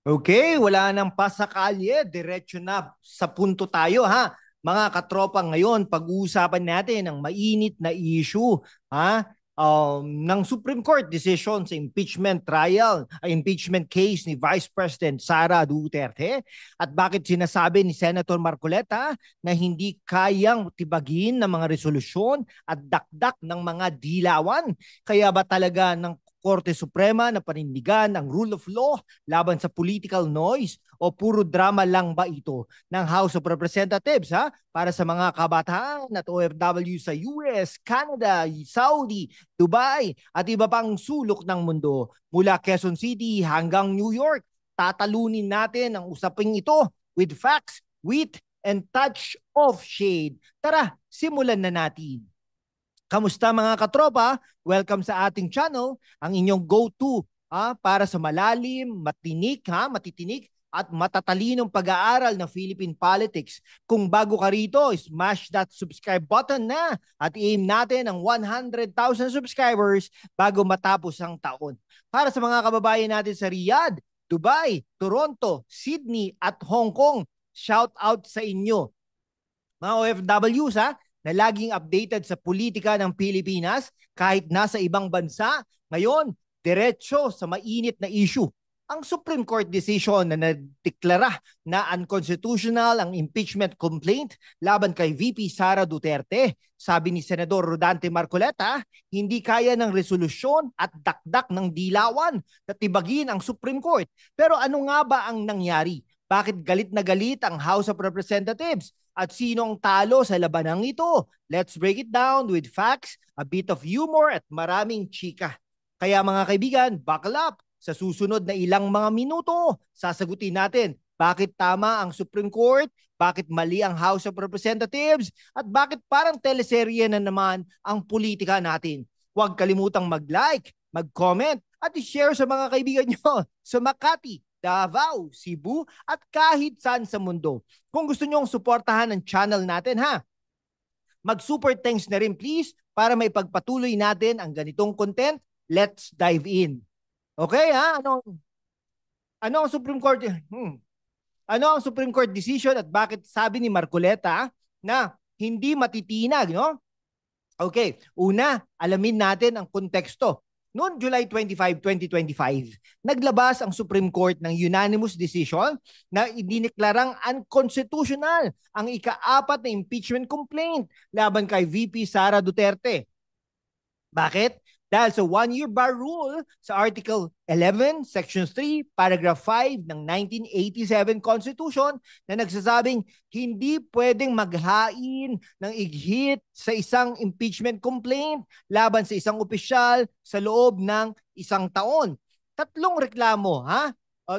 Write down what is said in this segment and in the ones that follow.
Okay, wala nang pasakalye, diretso na sa punto tayo ha. Mga katropa, ngayon pag-uusapan natin ang mainit na issue ha ng Supreme Court decision sa impeachment trial, impeachment case ni Vice President Sara Duterte at bakit sinasabi ni Senator Marcoleta na hindi kayang tibagin ng mga resolusyon at dakdak ng mga dilawan. Kaya ba talaga ng Korte Suprema na panindigan ang rule of law laban sa political noise o puro drama lang ba ito ng House of Representatives para sa mga kabataan at OFW sa US, Canada, Saudi, Dubai at iba pang sulok ng mundo mula Quezon City hanggang New York. Tatalunin natin ang usaping ito with facts, wit, and touch of shade. Tara, simulan na natin. Kamusta mga katropa? Welcome sa ating channel, ang inyong go-to para sa malalim, matitinik at matatalinong pag-aaral ng Philippine politics. Kung bago ka rito, smash that subscribe button na at aim natin ang 100,000 subscribers bago matapos ang taon. Para sa mga kababayan natin sa Riyadh, Dubai, Toronto, Sydney at Hong Kong, shout out sa inyo. Mga OFWs na laging updated sa politika ng Pilipinas kahit nasa ibang bansa. Ngayon, diretso sa mainit na issue. Ang Supreme Court decision na nadeklara na unconstitutional ang impeachment complaint laban kay VP Sara Duterte. Sabi ni Senador Rodante Marcoleta, hindi kaya ng resolusyon at dakdak ng dilawan na tibagin ang Supreme Court. Pero ano nga ba ang nangyari? Bakit galit na galit ang House of Representatives? At sino ang talo sa labanang ito? Let's break it down with facts, a bit of humor at maraming chika. Kaya mga kaibigan, buckle up. Sa susunod na ilang mga minuto, sasagutin natin bakit tama ang Supreme Court, bakit mali ang House of Representatives, at bakit parang teleserye na naman ang politika natin. Huwag kalimutang mag-like, mag-comment, at i-share sa mga kaibigan nyo sa Makati, Davao, Cebu, at kahit saan sa mundo. Kung gusto nyong suportahan ang channel natin mag-super thanks na rin please para may pagpatuloy natin ang ganitong content. Let's dive in. Okay ano ang Supreme Court? Ano ang Supreme Court decision at bakit sabi ni Marcoleta na hindi matitinag, no? Okay, una, alamin natin ang konteksto. Noong July 25, 2025, naglabas ang Supreme Court ng unanimous decision na idineklarang unconstitutional ang ika-4 na impeachment complaint laban kay VP Sara Duterte. Bakit? Dahil sa one-year bar rule sa Article 11, Section 3, Paragraph 5 ng 1987 Constitution na nagsasabing hindi pwedeng maghain ng ighit sa isang impeachment complaint laban sa isang opisyal sa loob ng isang taon. Tatlong reklamo,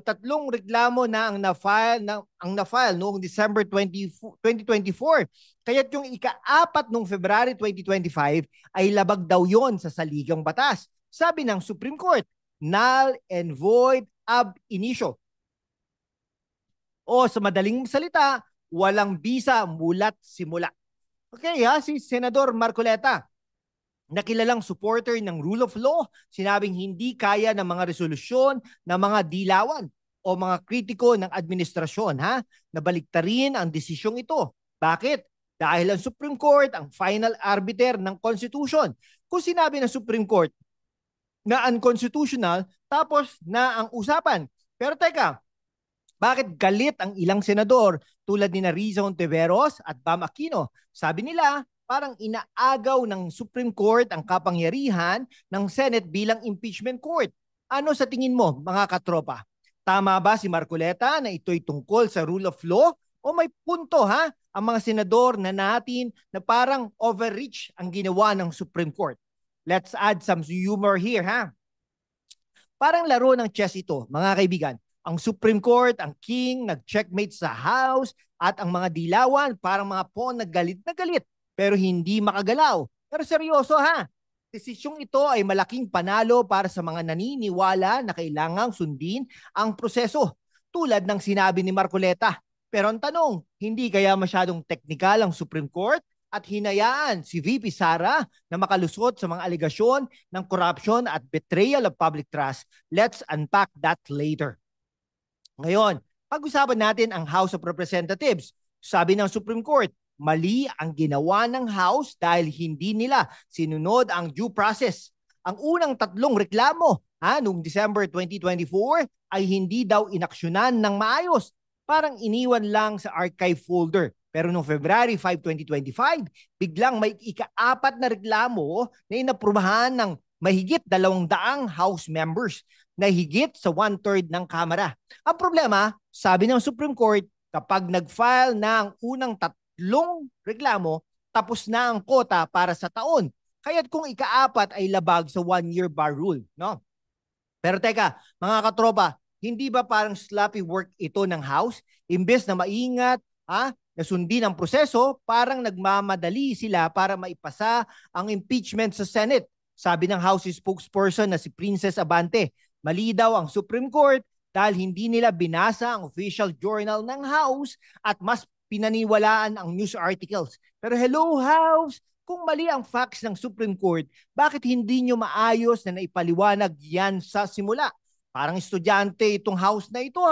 tatlong reklamo na ang na-file noong December 2024. Kaya't yung ika-4 noong February 2025 ay labag daw yon sa saligang batas. Sabi ng Supreme Court, null and void ab initio. O sa madaling salita, walang bisa mula't simula. Okay si Senador Marcoleta, nakilalang supporter ng rule of law, sinabing hindi kaya ng mga resolusyon ng mga dilawan o mga kritiko ng administrasyon na baliktarin ang desisyong ito. Bakit? Dahil ang Supreme Court ang final arbiter ng Constitution. Kung sinabi ng Supreme Court na unconstitutional, tapos na ang usapan. Pero teka, bakit galit ang ilang senador tulad ni Riza Ontiveros at Bam Aquino? Sabi nila, parang inaagaw ng Supreme Court ang kapangyarihan ng Senate bilang impeachment court. Ano sa tingin mo, mga katropa? Tama ba si Marcoleta na ito'y tungkol sa rule of law? O may punto ang mga senador na natin na parang overreach ang ginawa ng Supreme Court? Let's add some humor here Parang laro ng chess ito, mga kaibigan. Ang Supreme Court, ang king, nag-checkmate sa House, at ang mga dilawan, parang mga pawn na galit pero hindi makagalaw. Pero seryoso desisyong ito ay malaking panalo para sa mga naniniwala na kailangang sundin ang proseso, tulad ng sinabi ni Marcoleta. Pero ang tanong, hindi kaya masyadong technical ang Supreme Court at hinayaan si VP Sara na makalusot sa mga alegasyon ng corruption at betrayal of public trust? Let's unpack that later. Ngayon, pag-usapan natin ang House of Representatives. Sabi ng Supreme Court, mali ang ginawa ng House dahil hindi nila sinunod ang due process. Ang unang tatlong reklamo noong December 2024 ay hindi daw inaksyonan ng maayos. Parang iniwan lang sa archive folder. Pero noong February 5, 2025, biglang may ika-4 na reklamo na inaprubahan ng mahigit 200 House members na higit sa 1/3 ng Kamara. Ang problema, sabi ng Supreme Court, kapag nag-file na ang unang tatlong reklamo, tapos na ang kota para sa taon. Kaya't kung ika-4 ay labag sa 1-year bar rule, no? Pero teka, mga katropa, hindi ba parang sloppy work ito ng House? Imbes na maingat, na sundin ang proseso, parang nagmamadali sila para maipasa ang impeachment sa Senate. Sabi ng House spokesperson na si Princess Abante, mali daw ang Supreme Court dahil hindi nila binasa ang official journal ng House at mas pinaniwalaan ang news articles. Pero hello House, kung mali ang facts ng Supreme Court, bakit hindi nyo maayos na naipaliwanag yan sa simula? Parang estudyante itong House na ito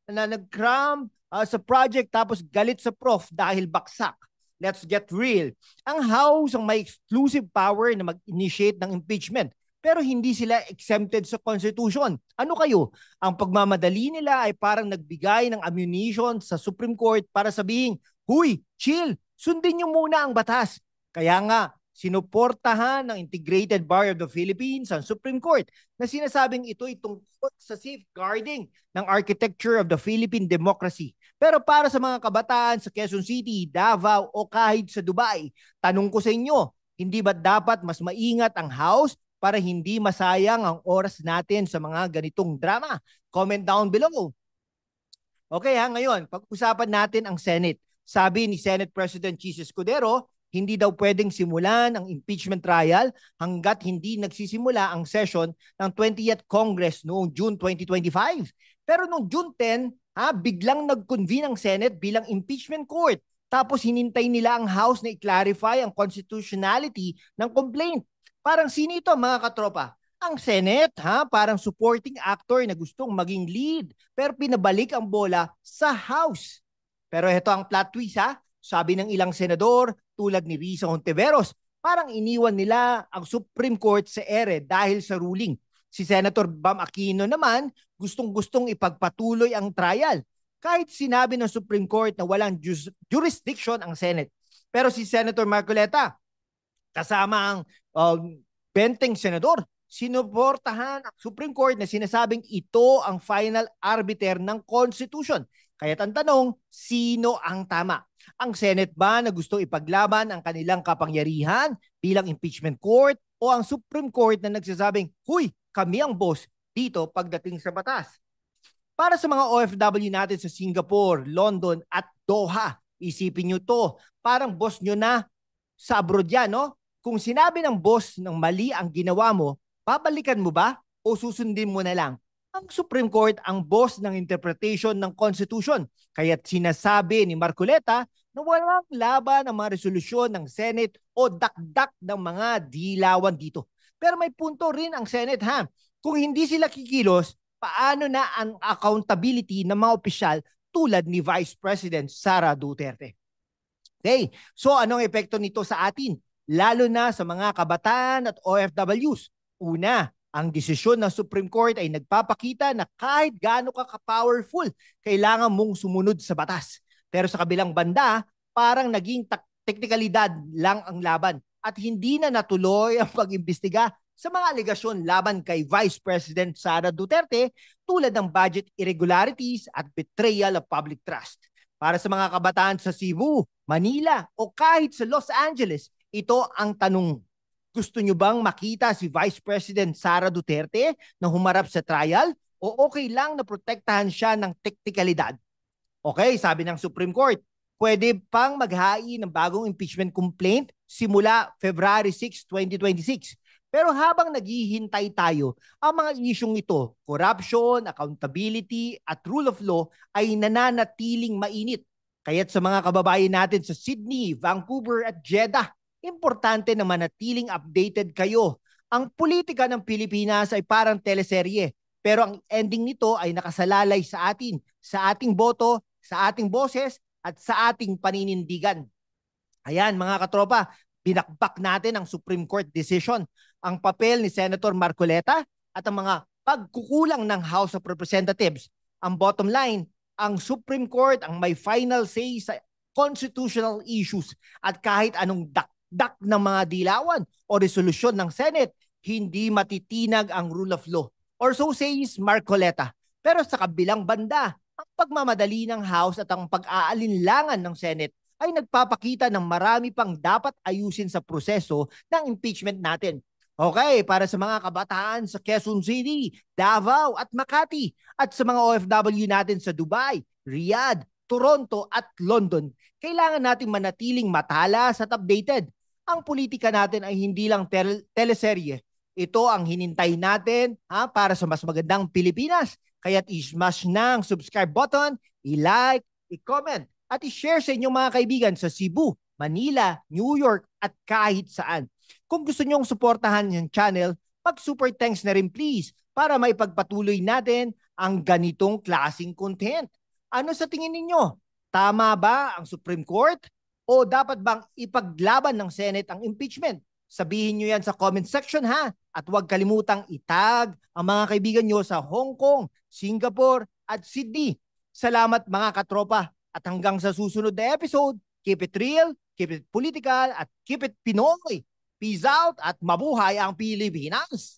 na nag-cram sa project tapos galit sa prof dahil baksak. Let's get real. Ang House ang may exclusive power na mag-initiate ng impeachment pero hindi sila exempted sa Constitution. Ano kayo? Ang pagmamadali nila ay parang nagbigay ng ammunition sa Supreme Court para sabihin, huy, chill, sundin nyo muna ang batas. Kaya nga, sinuportahan ng Integrated Bar of the Philippines ang Supreme Court na sinasabing ito'y tungkol sa safeguarding ng architecture of the Philippine democracy. Pero para sa mga kabataan sa Quezon City, Davao o kahit sa Dubai, tanong ko sa inyo, hindi ba dapat mas maingat ang House para hindi masayang ang oras natin sa mga ganitong drama? Comment down below. Okay ngayon, pag-usapan natin ang Senate. Sabi ni Senate President Chis Escudero, hindi daw pwedeng simulan ang impeachment trial hanggat hindi nagsisimula ang session ng 20th Congress noong June 2025. Pero noong June 10, biglang nag-convene ang Senate bilang impeachment court. Tapos hinintay nila ang House na i-clarify ang constitutionality ng complaint. Parang sino ito mga katropa? Ang Senate, parang supporting actor na gustong maging lead pero pinabalik ang bola sa House. Pero ito ang plot twist sabi ng ilang senador tulad ni Risa Hontiveros, parang iniwan nila ang Supreme Court sa ere dahil sa ruling. Si Senator Bam Aquino naman gustong-gustong ipagpatuloy ang trial kahit sinabi ng Supreme Court na walang jurisdiction ang Senate. Pero si Senator Marcoleta, kasama ang 20 senador, sinuportahan ang Supreme Court na sinasabing ito ang final arbiter ng Constitution. Kaya't ang tanong, sino ang tama? Ang Senate ba na gusto ipaglaban ang kanilang kapangyarihan bilang impeachment court o ang Supreme Court na nagsasabing, huy, kami ang boss dito pagdating sa batas? Para sa mga OFW natin sa Singapore, London at Doha, isipin nyo to, parang boss nyo na sa abroad yan, no? Kung sinabi ng boss ng mali ang ginawa mo, babalikan mo ba o susundin mo na lang? Ang Supreme Court ang boss ng interpretation ng Constitution. Kaya't sinasabi ni Marcoleta na walang laban ang mga resolusyon ng Senate o dakdak ng mga dilawan dito. Pero may punto rin ang Senate Kung hindi sila kikilos, paano na ang accountability ng mga opisyal tulad ni Vice President Sara Duterte? Okay, so anong epekto nito sa atin? Lalo na sa mga kabataan at OFWs. Una, ang desisyon ng Supreme Court ay nagpapakita na kahit gaano ka ka-powerful, kailangan mong sumunod sa batas. Pero sa kabilang banda, parang naging teknikalidad lang ang laban at hindi na natuloy ang pag-imbestiga sa mga alegasyon laban kay Vice President Sara Duterte tulad ng budget irregularities at betrayal of public trust. Para sa mga kabataan sa Cebu, Manila o kahit sa Los Angeles, ito ang tanong. Gusto nyo bang makita si Vice President Sara Duterte na humarap sa trial o okay lang na protektahan siya ng teknikalidad? Okay, sabi ng Supreme Court, pwede pang maghain ng bagong impeachment complaint simula February 6, 2026. Pero habang naghihintay tayo, ang mga isyong ito, corruption, accountability at rule of law ay nananatiling mainit. Kaya't sa mga kababayan natin sa Sydney, Vancouver at Jeddah, importante na manatiling updated kayo. Ang politika ng Pilipinas ay parang teleserye. Pero ang ending nito ay nakasalalay sa atin, sa ating boto, sa ating boses, at sa ating paninindigan. Ayan mga katropa, binakbak natin ang Supreme Court decision, ang papel ni Senator Marcoleta at ang mga pagkukulang ng House of Representatives. Ang bottom line, ang Supreme Court ang may final say sa constitutional issues at kahit anong dakdak ng mga dilawan o resolusyon ng Senate, hindi matitinag ang rule of law. Or so says Marcoleta. Pero sa kabilang banda, ang pagmamadali ng House at ang pag-aalinlangan ng Senate ay nagpapakita ng marami pang dapat ayusin sa proseso ng impeachment natin. Okay, para sa mga kabataan sa Quezon City, Davao at Makati at sa mga OFW natin sa Dubai, Riyadh, Toronto at London, kailangan natin manatiling matalas at updated. Ang politika natin ay hindi lang teleserye. Ito ang hinintay natin para sa mas magandang Pilipinas. Kaya't i-smash na ang subscribe button, i-like, i-comment at i-share sa inyong mga kaibigan sa Cebu, Manila, New York at kahit saan. Kung gusto nyong suportahan yung channel, mag-super thanks na rin please para may pagpatuloy natin ang ganitong klaseng content. Ano sa tingin ninyo? Tama ba ang Supreme Court? O dapat bang ipaglaban ng Senate ang impeachment? Sabihin nyo yan sa comment section ha. At huwag kalimutang itag ang mga kaibigan nyo sa Hong Kong, Singapore at Sydney. Salamat mga katropa. At hanggang sa susunod na episode, keep it real, keep it political, at keep it Pinoy. Peace out at mabuhay ang Pilipinas!